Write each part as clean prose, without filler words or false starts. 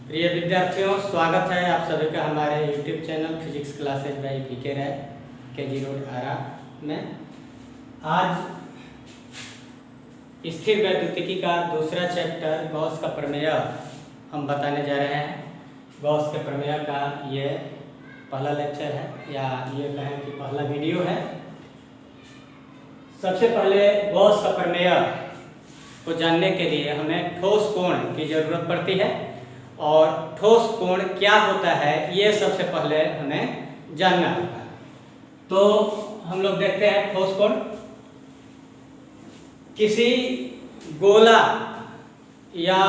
प्रिय विद्यार्थियों, स्वागत है आप सभी का हमारे YouTube channel physics classes by PK Rai KG road Arrah में। आज स्थिर वैद्युतिकी का दूसरा चैप्टर गॉस का प्रमेय हम बताने जा रहे हैं। गॉस के प्रमेय का ये पहला लेक्चर है, या ये कहें कि पहला वीडियो है। सबसे पहले गॉस का प्रमेय को जानने के लिए हमें ठोस कोण की ज़रूरत पड़ती है, और ठोस कोण क्या होता है ये सबसे पहले हमें जानना होगा। तो हम लोग देखते हैं ठोस कोण। किसी गोला या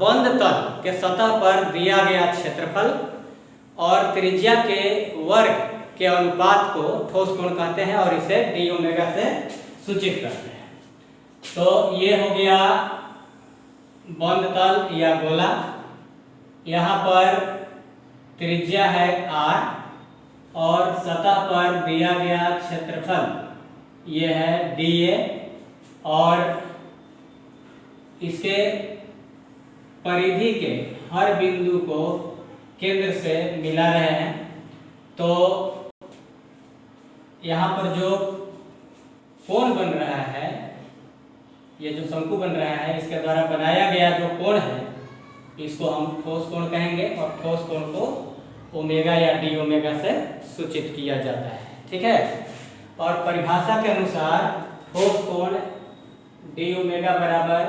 बंद तल के सतह पर दिया गया क्षेत्रफल और त्रिज्या के वर्ग के अनुपात को ठोस कोण कहते हैं, और इसे डी ओमेगा से सूचित करते हैं। तो ये हो गया बंद तल या गोला, यहाँ पर त्रिज्या है r और सतह पर दिया गया क्षेत्रफल ये है dA, और इसके परिधि के हर बिंदु को केंद्र से मिला रहे हैं। तो यहाँ पर जो कोण बन रहा है, ये जो शंकु बन रहा है, इसके द्वारा बनाया गया जो कोण है इसको हम ठोस कोण कहेंगे, और ठोस कोण को ओमेगा या डी ओमेगा से सूचित किया जाता है। ठीक है। और परिभाषा के अनुसार ठोस कोण डी ओमेगा बराबर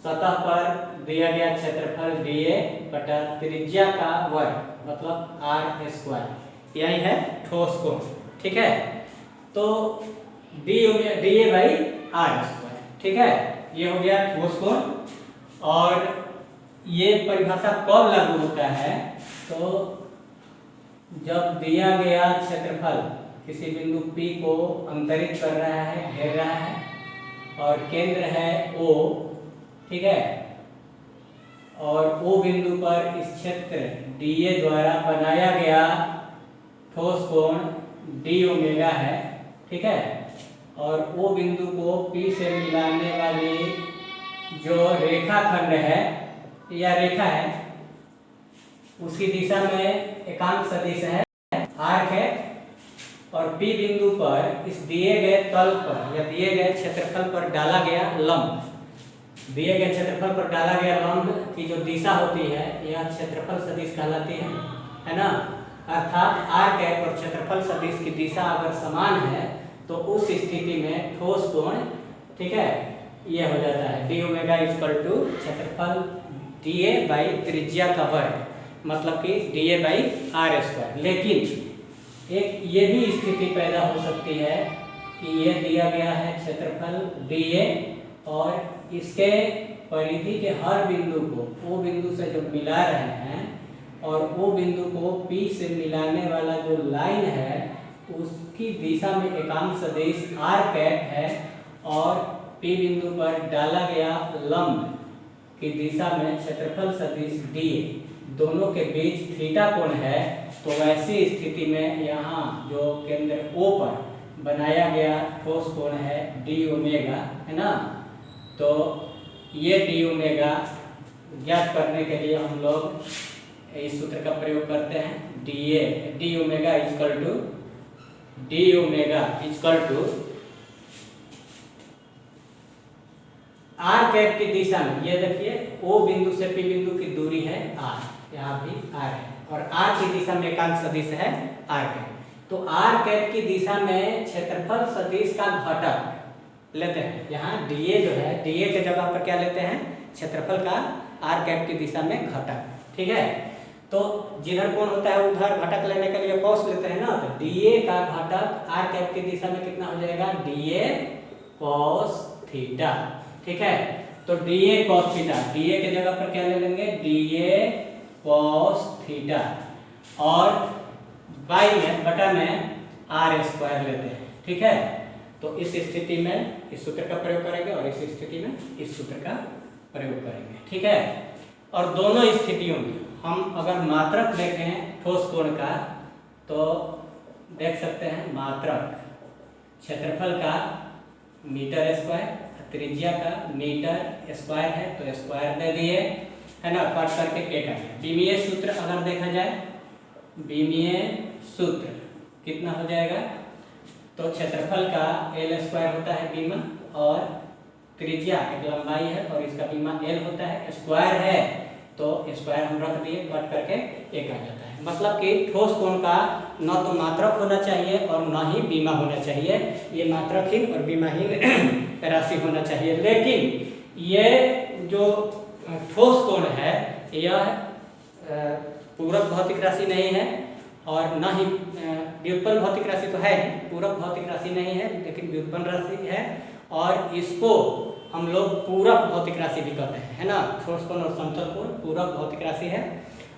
सतह पर दिया गया क्षेत्रफल dA बटा त्रिज्या का वर्ग, मतलब r², यही है ठोस कोण। ठीक है। तो dA बाई r²। ठीक है, ये हो गया ठोस कोण। और ये परिभाषा कब लागू होता है? तो जब दिया गया क्षेत्रफल किसी बिंदु P को अंतरित कर रहा है, घेर रहा है, और केंद्र है O। ठीक है। और O बिंदु पर इस क्षेत्र dA द्वारा बनाया गया ठोस कोण डी ओमेगा है। ठीक है। और O बिंदु को P से मिलाने वाली जो रेखाखंड है या रेखा है, उसकी दिशा में एकांक सदिश है आर्क है, और P बिंदु पर इस दिए गए तल पर या दिए गए क्षेत्रफल पर डाला गया लंब, दिए गए क्षेत्रफल पर डाला गया लंब की जो दिशा होती है यह क्षेत्रफल सदिश कहलाती है ना। अर्थात आर्क है और क्षेत्रफल सदिश की दिशा अगर समान है तो उस स्थिति में ठोस कोण, ठीक है, ये हो जाता है डी ओमेगा इक्वल टू क्षेत्रफल dA बाई त्रिज्या का वर्ग, मतलब कि dA बाई r²। लेकिन एक ये भी स्थिति पैदा हो सकती है कि ये दिया गया है क्षेत्रफल dA, और इसके परिधि के हर बिंदु को O बिंदु से जब मिला रहे हैं, और O बिंदु को P से मिलाने वाला जो लाइन है उसकी दिशा में एकांक सदिश r है, और P बिंदु पर डाला गया लंब की दिशा में क्षेत्रफल सदिश dA, दोनों के बीच थीटा कोण है। तो वैसी स्थिति में यहाँ जो केंद्र O पर बनाया गया ठोस कोण है डी ओमेगा, है ना। तो ये डी ओमेगा ज्ञात करने के लिए हम लोग इस सूत्र का प्रयोग करते हैं। D omega equal to r cap की दिशा में, ये देखिए O बिंदु से P बिंदु की दूरी है r, यहाँ भी r है, और r की दिशा में एकांक सदिश है r कैप। तो r कैप की दिशा में क्षेत्रफल सदिश का घटक लेते हैं। यहाँ dA जो है, dA के जगह पर क्या लेते हैं? क्षेत्रफल का r कैप की दिशा में घटक। ठीक है। तो जिधर कोण होता है उधर घटक लेने के लिए कॉस लेते हैं ना। तो dA का घटक r कैप की दिशा में कितना हो जाएगा? dA cos theta. ठीक है। तो dA cos थीटा, dA के जगह पर क्या ले लेंगे? dA cos थीटा, और बाई में बटा में r² लेते हैं। ठीक है। तो इस स्थिति में इस सूत्र का प्रयोग करेंगे, और इस स्थिति में इस सूत्र का प्रयोग करेंगे। ठीक है। और दोनों स्थितियों में हम अगर मात्रक देखें ठोस कोण का, तो देख सकते हैं मात्रक क्षेत्रफल का मीटर स्क्वायर, त्रिज्या का मीटर स्क्वायर है, तो स्क्वायर दे दिए, है ना, कट करके एक आ गया। विमीय सूत्र अगर देखा जाए, विमीय सूत्र कितना हो जाएगा, तो क्षेत्रफल का L² होता है बीमा, और त्रिज्या एक लंबाई है और इसका बीमा L होता है, स्क्वायर है तो स्क्वायर हम रख दिए, कट करके एक आ जाता है। मतलब कि ठोस कोण का न तो मात्रक होना चाहिए और न ही बीमा होना चाहिए, ये मात्रकहीन और बीमाहीन राशि होना चाहिए। लेकिन ये जो ठोस कोण है यह पूरक भौतिक राशि नहीं है और न ही व्युत्पन्न भौतिक राशि तो है, पूरक भौतिक राशि नहीं है लेकिन व्युत्पन्न राशि है, और इसको हम लोग पूरक भौतिक राशि भी कहते हैं, है ना। ठोस कोण और समतल कोण पूरक भौतिक राशि है,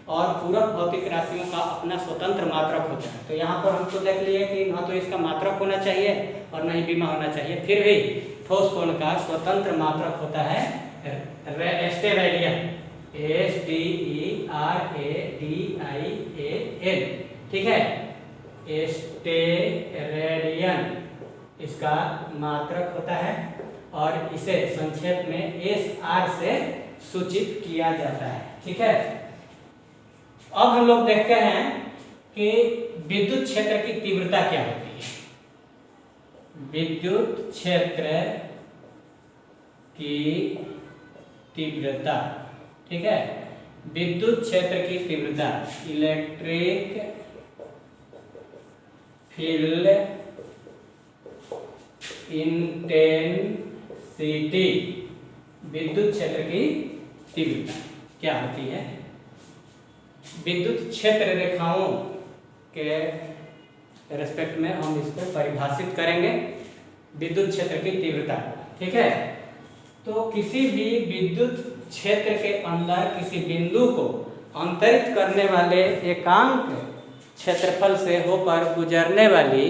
और पूरक भौतिक राशियों का अपना स्वतंत्र मात्रक होता है। तो यहाँ पर हमको देख लिए कि न तो इसका मात्रक होना चाहिए और न ही बीमा होना चाहिए, फिर भी ठोस कोण का स्वतंत्र मात्रक होता है स्टेरेडियन, STERADIAN, ठीक है, स्टेरेडियन इसका मात्रक होता है और इसे संक्षेप में SR से सूचित किया जाता है, ठीक है। अब हम लोग देखते हैं कि विद्युत क्षेत्र की तीव्रता क्या होती है। विद्युत क्षेत्र की तीव्रता, ठीक है, विद्युत क्षेत्र की तीव्रता, इलेक्ट्रिक फील्ड इंटेंसिटी, विद्युत क्षेत्र की तीव्रता क्या होती है। विद्युत क्षेत्र रेखाओं के रेस्पेक्ट में हम इसको परिभाषित करेंगे, विद्युत क्षेत्र की तीव्रता, ठीक है। तो किसी भी विद्युत क्षेत्र के अंदर किसी बिंदु को अंतरित करने वाले एकांक क्षेत्रफल से होकर गुजरने वाली,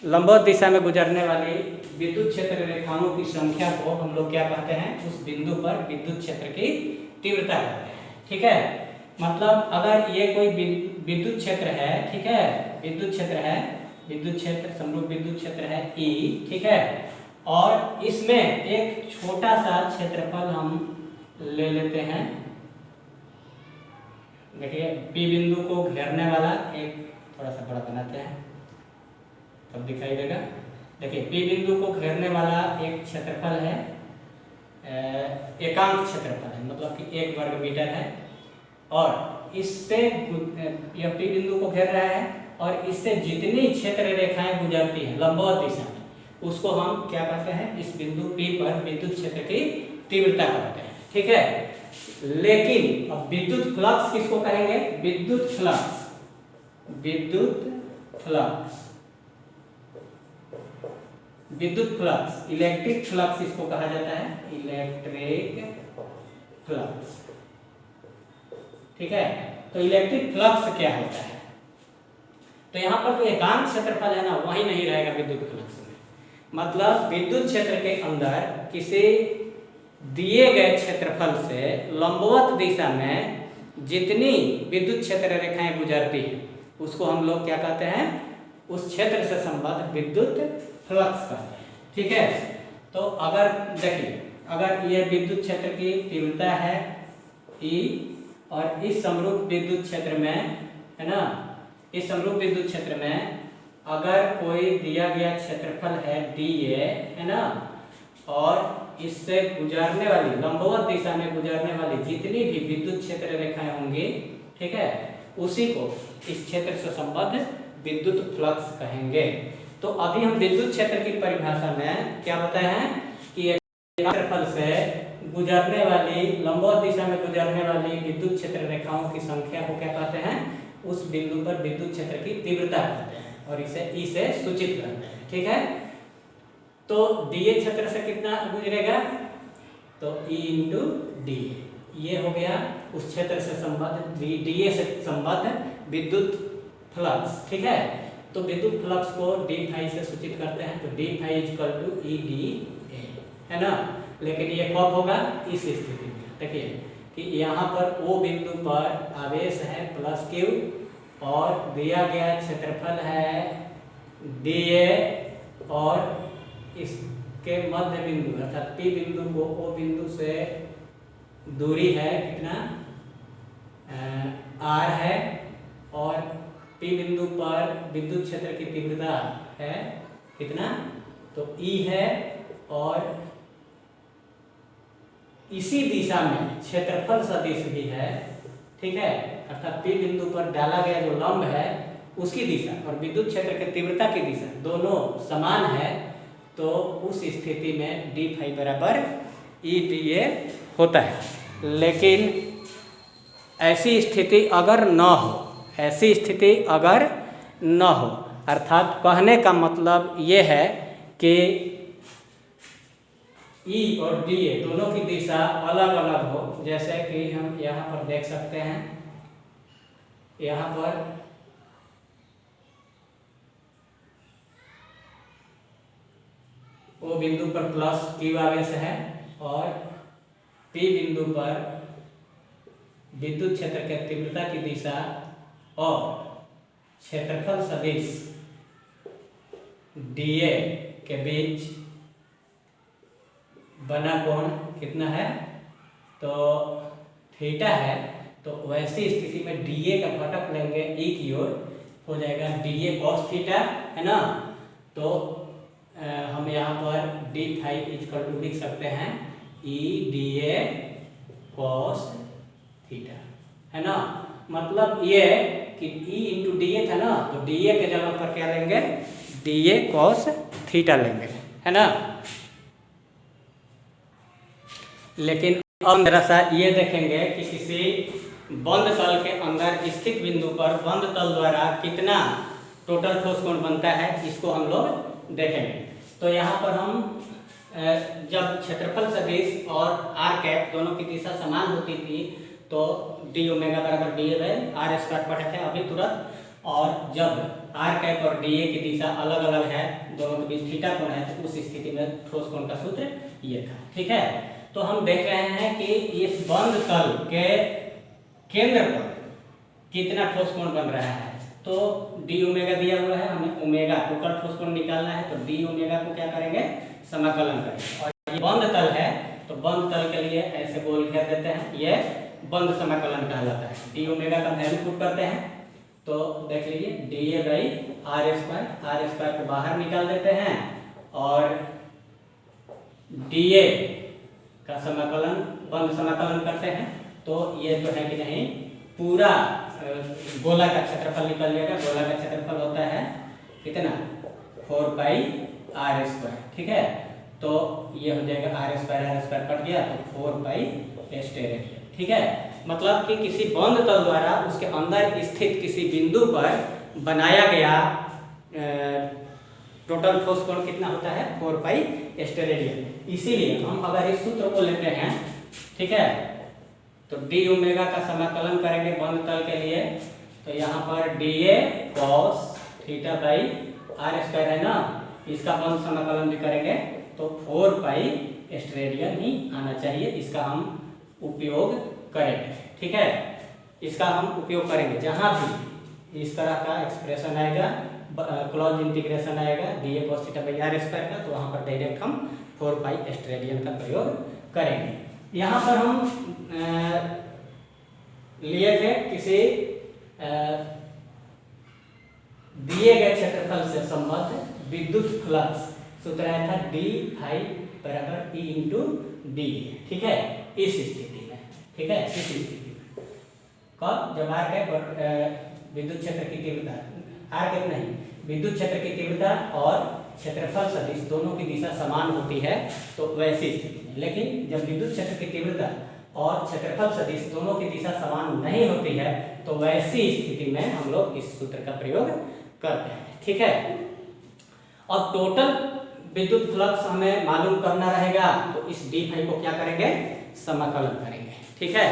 लंबवत दिशा में गुजरने वाली विद्युत क्षेत्र रेखाओं की संख्या को हम लोग क्या कहते हैं, उस बिंदु पर विद्युत क्षेत्र की तीव्रता कहते हैं, ठीक है। मतलब अगर ये कोई विद्युत क्षेत्र है, ठीक है, विद्युत क्षेत्र है, विद्युत क्षेत्र समरूप विद्युत क्षेत्र है E, ठीक है, और इसमें एक छोटा सा क्षेत्रफल हम ले लेते हैं। देखिए P बिंदु को घेरने वाला एक, थोड़ा सा बड़ा बनाते हैं तब दिखाई देगा। देखिए P बिंदु को घेरने वाला एक क्षेत्रफल है, एकांक क्षेत्रफल है, मतलब कि 1 वर्ग मीटर है, और इससे यह P बिंदु को घेर रहा है और इससे जितनी क्षेत्र रेखाएं गुजरती हैं लंबवत दिशा में, उसको हम क्या कहते हैं, इस बिंदु P पर विद्युत क्षेत्र की तीव्रता कहते हैं, ठीक है। लेकिन अब विद्युत फ्लक्स किसको कहेंगे, विद्युत फ्लक्स, विद्युत फ्लक्स, विद्युत फ्लक्स, इलेक्ट्रिक फ्लक्स इसको कहा जाता है, इलेक्ट्रिक फ्लक्स, ठीक है। तो इलेक्ट्रिक फ्लक्स क्या होता है, तो यहाँ पर जो एकांक क्षेत्रफल है ना वही नहीं रहेगा विद्युत फ्लक्स में। मतलब विद्युत क्षेत्र के अंदर किसी दिए गए क्षेत्रफल से लंबवत दिशा में जितनी विद्युत क्षेत्र रेखाएं गुजरती हैं उसको हम लोग क्या कहते हैं, उस क्षेत्र से संबद्ध विद्युत फ्लक्स कहते हैं, ठीक है। तो अगर देखिए, अगर ये विद्युत क्षेत्र की तीव्रता है E, और इस समरूप विद्युत क्षेत्र में, है ना, इस समरूप विद्युत क्षेत्र में अगर कोई दिया गया क्षेत्रफल है dA, है ना, और इससे गुजरने वाली लंबवत दिशा में गुजरने वाली जितनी भी विद्युत क्षेत्र रेखाएं होंगी, ठीक है, उसी को इस क्षेत्र से संबद्ध विद्युत फ्लक्स कहेंगे। तो अभी हम विद्युत क्षेत्र की परिभाषा में क्या बताए हैं कि क्षेत्रफल से गुजरने वाली, लंबवत दिशा में गुजरने वाली विद्युत क्षेत्र रेखाओं की संख्या को क्या कहते हैं, उस बिंदु पर विद्युत क्षेत्र की तीव्रता कहते हैं, और इसे E से सूचित करते हैं, ठीक है। तो dA क्षेत्र से कितना गुजरेगा, तो E इंटू dA, ये हो गया उस क्षेत्र से संबद्ध dA से संबद्ध विद्युत फ्लक्स, ठीक है। तो विद्युत फ्लक्स को d फाई से सूचित करते हैं, तो d phi equal to E dA, है ना। लेकिन ये कब होगा, इस स्थिति में देखिए कि यहाँ पर O बिंदु पर आवेश है +Q और दिया गया क्षेत्रफल है dA, और इसके मध्य बिंदु अर्थात P बिंदु को O बिंदु से दूरी है कितना r है, और P बिंदु पर विद्युत क्षेत्र की तीव्रता है कितना, तो E है, और इसी दिशा में क्षेत्रफल सदिश भी है, ठीक है, अर्थात P बिंदु पर डाला गया जो लंब है उसकी दिशा और विद्युत क्षेत्र की तीव्रता की दिशा दोनों समान है, तो उस स्थिति में डी फाई बराबर ई डी ए होता है। लेकिन ऐसी स्थिति अगर न हो, ऐसी स्थिति अगर न हो, अर्थात कहने का मतलब ये है कि ई और डी ए दोनों की दिशा अलग अलग हो, जैसे कि हम यहाँ पर देख सकते हैं, यहाँ पर O बिंदु पर प्लस Q आवेश है और P बिंदु पर विद्युत क्षेत्र के तीव्रता की दिशा और क्षेत्रफल सदिश DA के बीच बना कोण कितना है, तो थीटा है। तो वैसी स्थिति में DA का घटक लेंगे E की ओर, हो जाएगा DA cos थीटा, है ना। तो हम यहाँ पर डी फाई इक्वल टू लिख सकते हैं E D A cos theta, है ना। मतलब ये कि ई इंटू डी ए था ना, तो डी ए के जगह पर क्या लेंगे, डी ए कॉस थीटा लेंगे, है ना। लेकिन अब जरा सा ये देखेंगे कि किसी बंद तल के अंदर स्थित बिंदु पर बंद तल द्वारा कितना टोटल ठोस कोण बनता है, इसको हम लोग देखेंगे। तो यहाँ पर हम जब क्षेत्रफल सदिश और आर कैप दोनों की दिशा समान होती थी तो डी ओमेगा बराबर d A by r square पढ़े थे अभी तुरंत, और जब आर कैप और डी ए की दिशा अलग अलग है, दोनों के बीच थीटा कोण है, तो उस स्थिति में ठोस कोण का सूत्र ये था, ठीक है। तो हम देख रहे हैं कि इस बंद तल के केंद्र पर कितना ठोस कोण बन रहा है, तो डी ओमेगा दिया हुआ है, हमें ओमेगा टोटल ठोस कोण निकालना है, तो डी ओमेगा को क्या करेंगे, समाकलन करेंगे। और ये बंद तल है, तो बंद तल के लिए ऐसे गोल घेर देते हैं, ये बंद समाकलन कहलाता है। डी ओमेगा का वैल्यू पुट करते हैं, तो देख लीजिए d A by r square को बाहर निकाल देते हैं, और डी ए का समाकलन बंद समाकलन करते हैं, तो ये जो है कि नहीं पूरा गोला का क्षेत्रफल निकल जाएगा। गोला का क्षेत्रफल होता है कितना, 4 पाई आर स्क्वायर, ठीक है। तो ये हो जाएगा आर स्क्वायर कट गया, तो 4 पाई स्टेरेडियन, ठीक है। मतलब कि किसी बंद तल द्वारा उसके अंदर स्थित किसी बिंदु पर बनाया गया टोटल ठोस कोण कितना होता है, 4 पाई स्टेरेडियन। इसीलिए हम अगर इस सूत्र को लेते हैं, ठीक है, तो डी ओमेगा का समाकलन करेंगे बंद तल के लिए, तो यहाँ पर d A cos theta by r square है ना, इसका बंद समाकलन भी करेंगे तो 4 पाई स्टेरेडियन ही आना चाहिए। इसका हम उपयोग करेंगे, ठीक है, इसका हम उपयोग करेंगे जहाँ भी इस तरह का एक्सप्रेशन आएगा, क्लोज इंटीग्रेशन आएगा d A cos theta by r square का, तो वहाँ पर डायरेक्ट हम 4 पाई स्टेरेडियन का प्रयोग करेंगे। यहाँ पर हम लिए थे किसी दिए गए क्षेत्रफल से संबद्ध विद्युत फ्लक्स, सूत्र आया था डी फाई बराबर ई इंटू डी, ठीक है, इस स्थिति में, ठीक है, इस स्थिति में कब, जब आर कैप विद्युत क्षेत्र की तीव्रता, आर कैप नहीं, विद्युत क्षेत्र की तीव्रता और क्षेत्रफल सदिश दोनों की दिशा समान होती है, तो वैसी स्थिति में। लेकिन जब विद्युत क्षेत्र की तीव्रता और क्षेत्रफल सदिश दोनों की दिशा समान नहीं होती है, तो वैसी स्थिति में हम लोग इस सूत्र का प्रयोग करते हैं, ठीक है। अब टोटल विद्युत फ्लक्स हमें मालूम करना रहेगा, तो इस डी फाई को क्या करेंगे, समाकलन करेंगे, ठीक है।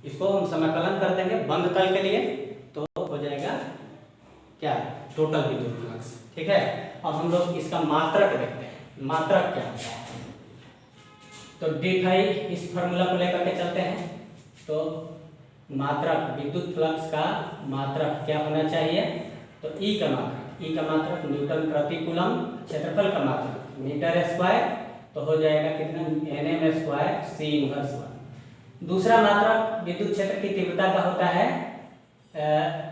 इसको हम समाकलन कर देंगे बंद तल के लिए, तो हो जाएगा क्या, टोटल विद्युत फ्लक्स, ठीक है। अब हम लोग इसका मात्रक देखते हैं, मात्रक क्या होता है, तो डी फाई इस फॉर्मूला को लेकर के चलते हैं। तो मात्रक, विद्युत फ्लक्स का मात्रक क्या होना चाहिए, तो ई का मात्रक न्यूटन प्रति कूलम, क्षेत्रफल का मात्रक मीटर स्क्वायर, तो हो जाएगा कितना, Nm² C इनवर्स 1। दूसरा मात्रक विद्युत क्षेत्र की तीव्रता का होता है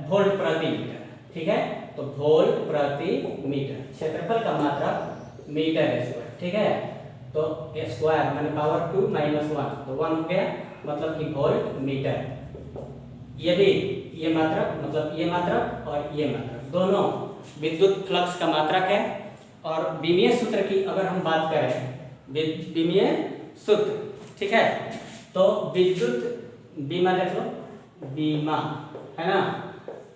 वोल्ट प्रति मीटर, ठीक है। तो वोल्ट प्रति मीटर, क्षेत्रफल का मात्रक मीटर स्क्वायर, ठीक है। तो स्क्वायर माने पावर 2 - 1, तो 1 हो गया, मतलब कि वोल्ट मीटर। ये भी, ये मात्रक मतलब ये मात्रक और ये मात्रक दोनों विद्युत फ्लक्स का मात्रक है। और बीमीय सूत्र की अगर हम बात करें, बीमीय सूत्र, ठीक है। तो विद्युत बीमा देख लो, बीमा है ना।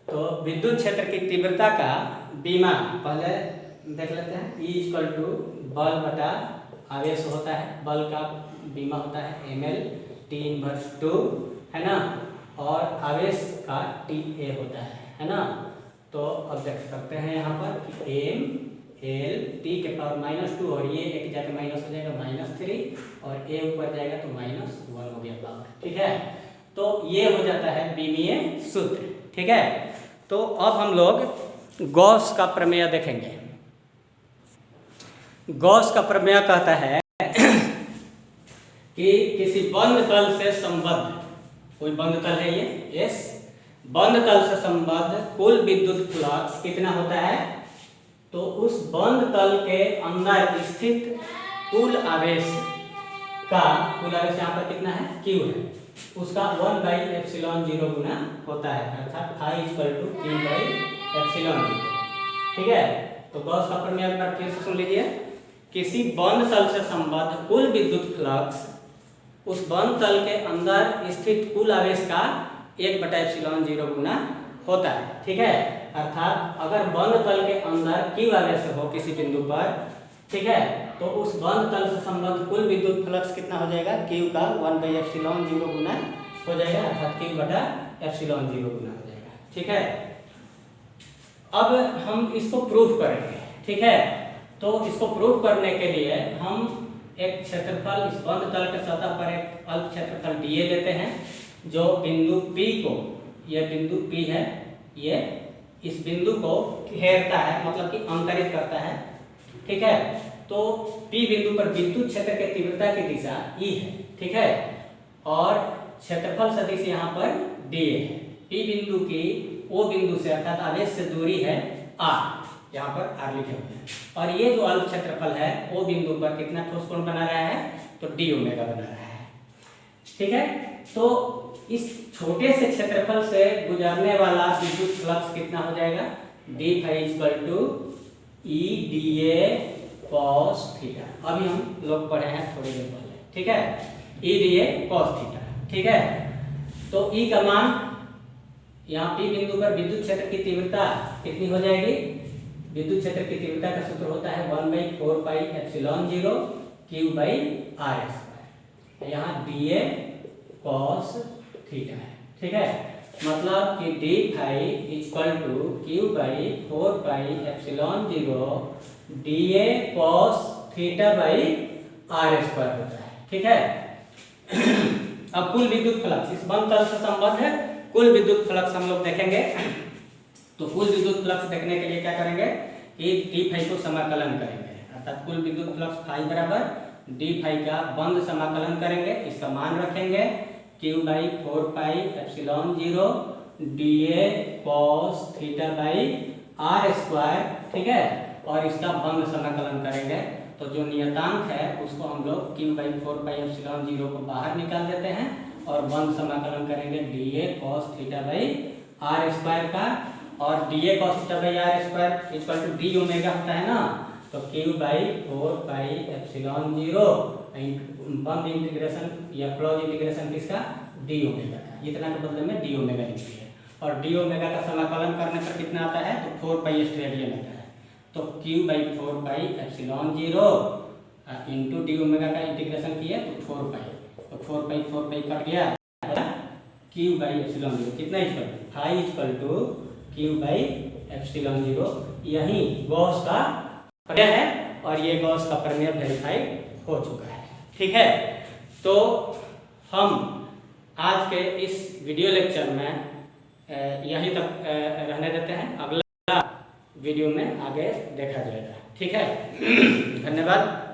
तो विद्युत क्षेत्र की तीव्रता का बीमा पहले देख लेते हैं। E = बल बटा आवेश होता है, बल का बीमा होता है ml T इनवर्स 2, है ना। और आवेश का TA होता है ना। तो अब देख सकते हैं यहाँ पर कि m l t के पावर -2 और ये एक जाके माइनस हो जाएगा -3 और a ऊपर जाएगा तो -1 हो गया पावर, ठीक है। तो ये हो जाता है बीमीय सूत्र, ठीक है। तो अब हम लोग गॉस का प्रमेय देखेंगे। गॉस का प्रमेय कहता है कि किसी बंद तल से संबद्ध, कोई बंद तल है ये S, बंद तल से संबद्ध कुल विद्युत फ्लक्स कितना होता है। तो उस बंद तल के अंदर स्थित कुल आवेश का, कुल आवेश यहाँ पर कितना है, Q है, उसका 1/ε0 गुना होता है, अर्थात I = Q/ε0, ठीक है। तो गॉस का प्रमेय एक बार फिर से सुन लीजिए। किसी बंद तल से संबद्ध कुल विद्युत फ्लक्स उस बंद तल के अंदर स्थित कुल आवेश का 1/ε0 गुना होता है, ठीक है। अर्थात अगर बंद तल के अंदर Q आवेश हो किसी बिंदु पर, ठीक है, तो उस बंद तल से संबद्ध कुल विद्युत फ्लक्स कितना हो जाएगा, Q का 1/ε0 गुना हो जाएगा, अर्थात Q/ε0 गुना हो जाएगा, ठीक है। अब हम इसको प्रूफ करेंगे, ठीक है। तो इसको प्रूफ करने के लिए हम एक क्षेत्रफल, इस बंद तल के सतह पर एक अल्प क्षेत्रफल dA लेते हैं, जो बिंदु P को, यह बिंदु P है, ये इस बिंदु को घेरता है, मतलब कि अंतरित करता है, ठीक है। तो P बिंदु पर विद्युत क्षेत्र के तीव्रता की दिशा E है, ठीक है। और क्षेत्रफल सदिश यहाँ पर dA है। P बिंदु की O बिंदु से अर्थात आवेश से दूरी है R, यहाँ पर R लिखे हुए हैं। और ये जो अल्प क्षेत्रफल है O बिंदु पर कितना ठोस कोण बना रहा है, तो d ओमेगा बना रहा है, ठीक है। तो इस छोटे से क्षेत्रफल से गुजरने वाला विद्युत फ्लक्स कितना हो जाएगा, d = E dA cos theta. अभी हम लोग पढ़े हैं थोड़ी देर पहले, ठीक है, E dA cos थीटा, ठीक है। तो E का मान यहाँ P बिंदु पर विद्युत क्षेत्र की तीव्रता कितनी हो जाएगी, विद्युत क्षेत्र की तीव्रता का सूत्र होता है 1/4πε0 Q/r²। यहाँ dA cos थीटा है, ठीक है। मतलब कि d phi = Q/4πε0 dA cos θ/r² होता है, ठीक है। अब कुल विद्युत फ्लक्स, इस बंद तल से संबद्ध है कुल विद्युत फ्लक्स हम लोग देखेंगे। तो कुल विद्युत फ्लक्स देखने के लिए क्या करेंगे कि d phi को समाकलन करेंगे, अर्थात कुल विद्युत फ्लक्स phi बराबर d phi का बंद समाकलन करेंगे, इसका मान रखेंगे Q/4πε0 dA cos θ/r², ठीक है। और इसका बंद समाकलन करेंगे, तो जो नियतांक है उसको हम लोग Q/4πε0 को बाहर निकाल देते हैं और बंद समाकलन करेंगे dA cos θ/r² का। और dA cos θ/r² d omega होता है ना, तो Q/4πε0 बंद इंटीग्रेशन या क्लोज इंटीग्रेशन किसका, d ओमेगा का, इतना के बदले में d ओमेगा लिख दिया। और d ओमेगा का समाकलन करने पर कितना आता है, तो 4 पाई स्ट्रेडियन आता है। तो Q/4πε0 इंटू d ओमेगा का इंटीग्रेशन किया तो 4 पाई, तो 4 पाई कट गया, Q/ε0 कितना इक्वल Q/ε0। यही गॉस का प्रमेय है और ये गॉस का प्रमेय वेरीफाई हो चुका है, ठीक है। तो हम आज के इस वीडियो लेक्चर में यहीं तक रहने देते हैं, अगला वीडियो में आगे देखा जाएगा, ठीक है। धन्यवाद।